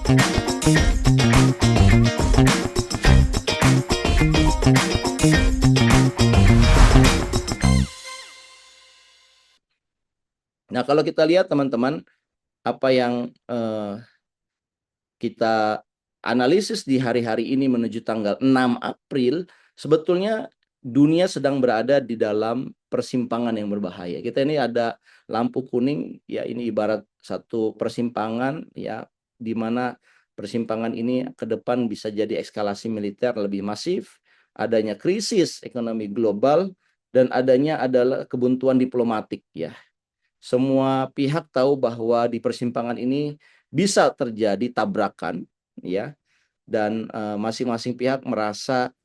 Nah, kalau kita lihat teman-teman, apa yang kita analisis di hari-hari ini menuju tanggal 6 April, sebetulnya dunia sedang berada di dalam persimpangan yang berbahaya. Kita ini ada lampu kuning, ya ini ibarat satu persimpangan, ya di mana persimpangan ini ke depan bisa jadi eskalasi militer lebih masif, adanya krisis ekonomi global, dan adanya adalah kebuntuan diplomatik, ya. Semua pihak tahu bahwa di persimpangan ini bisa terjadi tabrakan, ya, dan masing-masing pihak merasa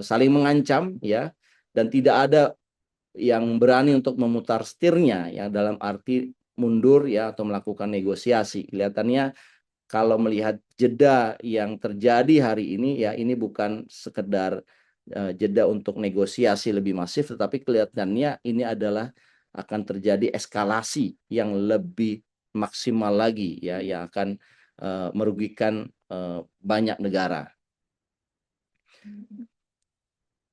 saling mengancam, ya, dan tidak ada yang berani untuk memutar setirnya, ya, dalam arti mundur, ya, atau melakukan negosiasi. Kelihatannya kalau melihat jeda yang terjadi hari ini, ya, ini bukan sekedar jeda untuk negosiasi lebih masif, tetapi kelihatannya ini adalah akan terjadi eskalasi yang lebih maksimal lagi, ya, yang akan merugikan banyak negara.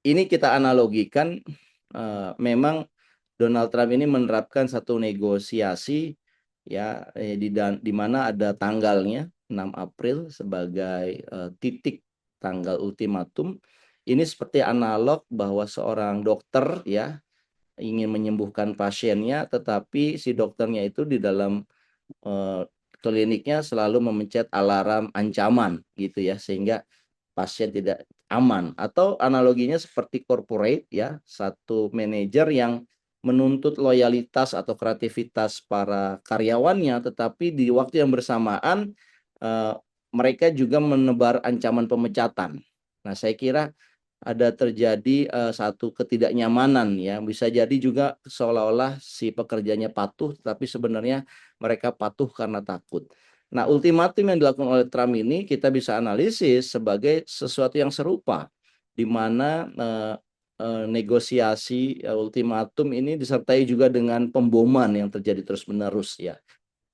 Ini kita analogikan, memang Donald Trump ini menerapkan satu negosiasi, ya, di mana ada tanggalnya 6 April sebagai titik tanggal ultimatum. Ini seperti analog bahwa seorang dokter, ya, ingin menyembuhkan pasiennya, tetapi si dokternya itu di dalam kliniknya selalu memencet alarm ancaman, gitu ya, sehingga pasien tidak aman. Atau analoginya seperti corporate, ya, satu manajer yang menuntut loyalitas atau kreativitas para karyawannya, tetapi di waktu yang bersamaan eh, mereka juga menebar ancaman pemecatan. Nah, saya kira ada terjadi satu ketidaknyamanan, ya, bisa jadi juga seolah-olah si pekerjanya patuh, tapi sebenarnya mereka patuh karena takut. Nah, ultimatum yang dilakukan oleh Trump ini kita bisa analisis sebagai sesuatu yang serupa, di mana negosiasi ultimatum ini disertai juga dengan pemboman yang terjadi terus-menerus, ya.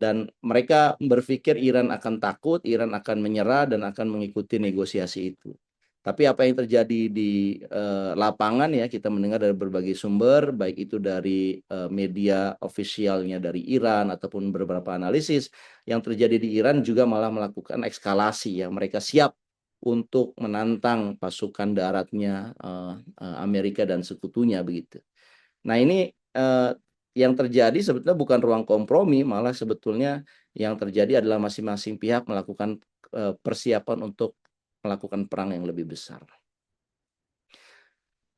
Dan mereka berpikir Iran akan takut, Iran akan menyerah dan akan mengikuti negosiasi itu. Tapi apa yang terjadi di lapangan, ya, kita mendengar dari berbagai sumber, baik itu dari media ofisialnya dari Iran ataupun beberapa analisis, yang terjadi di Iran juga malah melakukan eskalasi, ya. Mereka siap untuk menantang pasukan daratnya Amerika dan sekutunya, begitu. Nah, ini yang terjadi sebetulnya bukan ruang kompromi, malah sebetulnya yang terjadi adalah masing-masing pihak melakukan persiapan untuk melakukan perang yang lebih besar.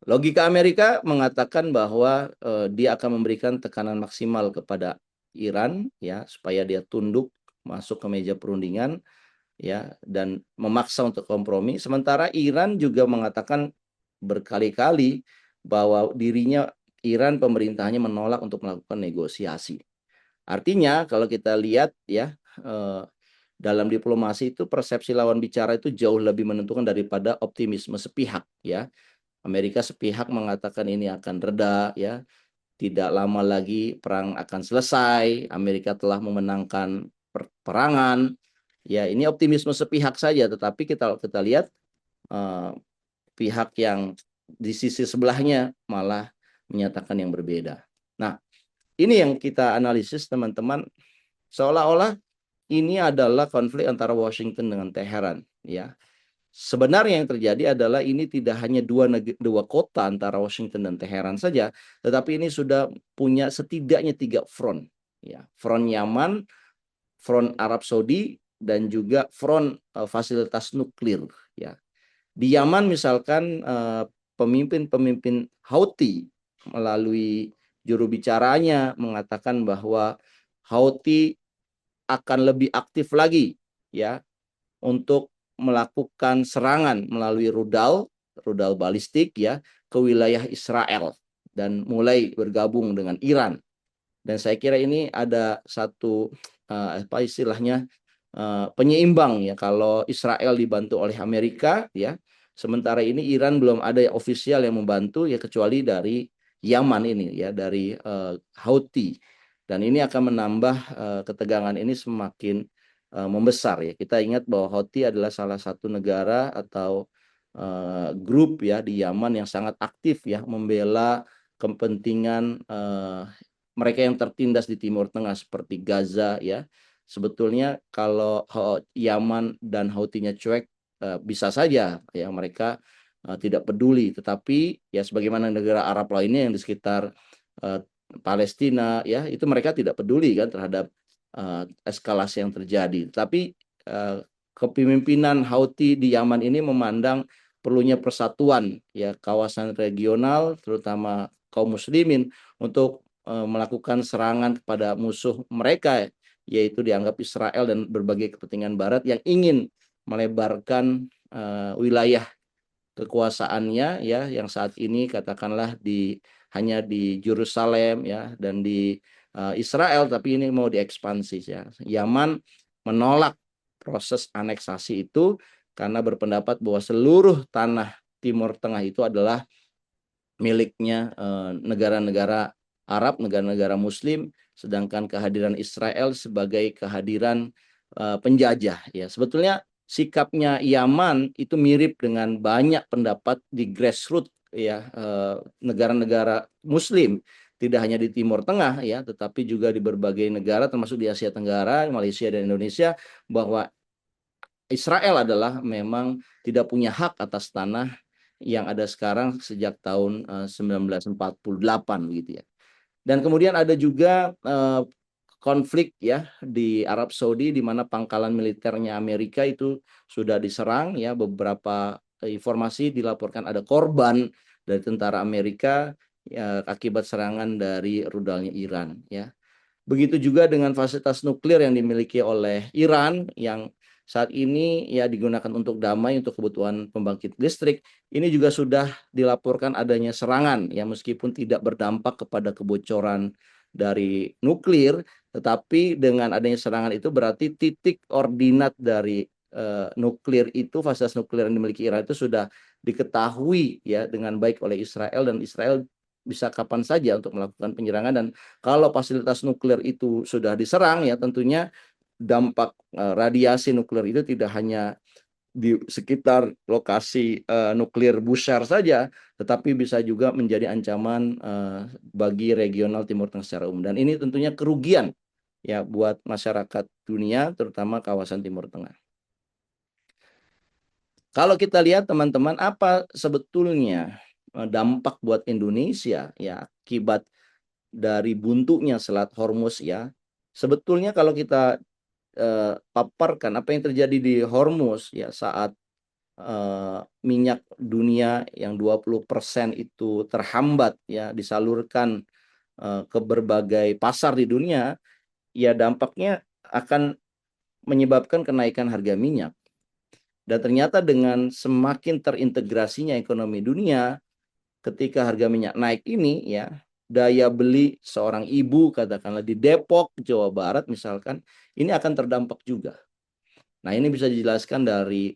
Logika Amerika mengatakan bahwa dia akan memberikan tekanan maksimal kepada Iran, ya, supaya dia tunduk masuk ke meja perundingan, ya, dan memaksa untuk kompromi. Sementara Iran juga mengatakan berkali-kali bahwa dirinya, Iran pemerintahnya menolak untuk melakukan negosiasi. Artinya kalau kita lihat, ya, dalam diplomasi itu persepsi lawan bicara itu jauh lebih menentukan daripada optimisme sepihak, ya. Amerika sepihak mengatakan ini akan reda, ya, tidak lama lagi perang akan selesai, Amerika telah memenangkan perangan. Ya, ini optimisme sepihak saja, tetapi kita lihat eh, pihak yang di sisi sebelahnya malah menyatakan yang berbeda. Nah, ini yang kita analisis teman-teman, seolah-olah ini adalah konflik antara Washington dengan Teheran, ya. Sebenarnya yang terjadi adalah ini tidak hanya dua kota antara Washington dan Teheran saja, tetapi ini sudah punya setidaknya 3 front, ya. Front Yaman, front Arab Saudi, dan juga front fasilitas nuklir, ya. Di Yaman misalkan pemimpin-pemimpin Houthi melalui juru bicaranya mengatakan bahwa Houthi akan lebih aktif lagi, ya, untuk melakukan serangan melalui rudal balistik, ya, ke wilayah Israel dan mulai bergabung dengan Iran. Dan saya kira ini ada satu apa istilahnya penyeimbang, ya, kalau Israel dibantu oleh Amerika, ya, sementara ini Iran belum ada ofisial yang membantu, ya, kecuali dari Yaman ini, ya, dari Houthi. Dan ini akan menambah ketegangan ini semakin membesar ya. Kita ingat bahwa Houthi adalah salah satu negara atau grup ya di Yaman yang sangat aktif ya membela kepentingan mereka yang tertindas di Timur Tengah seperti Gaza ya. Sebetulnya kalau Yaman dan Houthi-nya cuek, bisa saja ya mereka tidak peduli, tetapi ya sebagaimana negara Arab lainnya yang di sekitar Palestina ya, itu mereka tidak peduli kan terhadap eskalasi yang terjadi. Tapi kepemimpinan Houthi di Yaman ini memandang perlunya persatuan ya kawasan regional terutama kaum muslimin untuk melakukan serangan kepada musuh mereka, yaitu dianggap Israel dan berbagai kepentingan Barat yang ingin melebarkan wilayah kekuasaannya ya yang saat ini katakanlah hanya di Yerusalem ya dan di Israel, tapi ini mau diekspansi ya. Yaman menolak proses aneksasi itu karena berpendapat bahwa seluruh tanah Timur Tengah itu adalah miliknya negara-negara Arab, negara-negara Muslim, sedangkan kehadiran Israel sebagai kehadiran penjajah. Ya, sebetulnya sikapnya Yaman itu mirip dengan banyak pendapat di grassroots ya negara-negara Muslim, tidak hanya di Timur Tengah ya, tetapi juga di berbagai negara termasuk di Asia Tenggara, Malaysia dan Indonesia, bahwa Israel adalah memang tidak punya hak atas tanah yang ada sekarang sejak tahun 1948 gitu ya. Dan kemudian ada juga konflik ya di Arab Saudi di mana pangkalan militernya Amerika itu sudah diserang ya, beberapa informasi dilaporkan ada korban dari tentara Amerika ya, akibat serangan dari rudalnya Iran ya. Begitu juga dengan fasilitas nuklir yang dimiliki oleh Iran yang saat ini ya digunakan untuk damai untuk kebutuhan pembangkit listrik. Ini juga sudah dilaporkan adanya serangan ya meskipun tidak berdampak kepada kebocoran dari nuklir, tetapi dengan adanya serangan itu berarti titik ordinat dari nuklir itu, fasilitas nuklir yang dimiliki Iran itu sudah diketahui ya dengan baik oleh Israel, dan Israel bisa kapan saja untuk melakukan penyerangan. Dan kalau fasilitas nuklir itu sudah diserang ya tentunya dampak radiasi nuklir itu tidak hanya di sekitar lokasi nuklir Bushehr saja, tetapi bisa juga menjadi ancaman bagi regional Timur Tengah secara umum. Dan ini tentunya kerugian ya buat masyarakat dunia, terutama kawasan Timur Tengah. Kalau kita lihat teman-teman, apa sebetulnya dampak buat Indonesia ya akibat dari buntunya Selat Hormuz ya. Sebetulnya kalau kita paparkan apa yang terjadi di Hormuz ya saat minyak dunia yang 20% itu terhambat ya disalurkan ke berbagai pasar di dunia, ya dampaknya akan menyebabkan kenaikan harga minyak. Dan ternyata dengan semakin terintegrasinya ekonomi dunia, ketika harga minyak naik ini ya, daya beli seorang ibu katakanlah di Depok, Jawa Barat misalkan, ini akan terdampak juga. Nah, ini bisa dijelaskan dari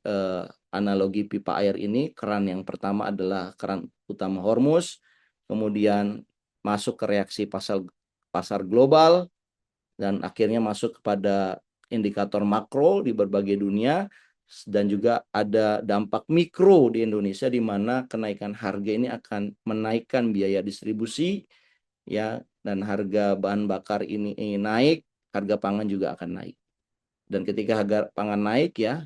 analogi pipa air ini. Keran yang pertama adalah keran utama Hormuz, kemudian masuk ke reaksi pasar global, dan akhirnya masuk kepada indikator makro di berbagai dunia, dan juga ada dampak mikro di Indonesia di mana kenaikan harga ini akan menaikkan biaya distribusi ya, dan harga bahan bakar ini naik, harga pangan juga akan naik. Dan ketika harga pangan naik ya,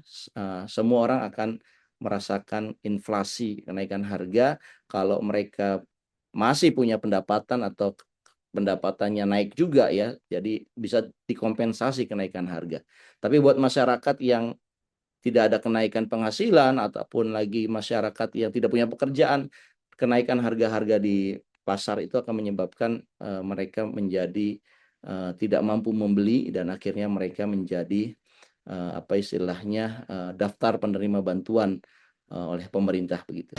semua orang akan merasakan inflasi, kenaikan harga. Kalau mereka masih punya pendapatan atau pendapatannya naik juga ya, jadi bisa dikompensasi kenaikan harga. Tapi buat masyarakat yang tidak ada kenaikan penghasilan ataupun lagi masyarakat yang tidak punya pekerjaan, kenaikan harga-harga di pasar itu akan menyebabkan mereka menjadi tidak mampu membeli, dan akhirnya mereka menjadi apa istilahnya daftar penerima bantuan oleh pemerintah begitu.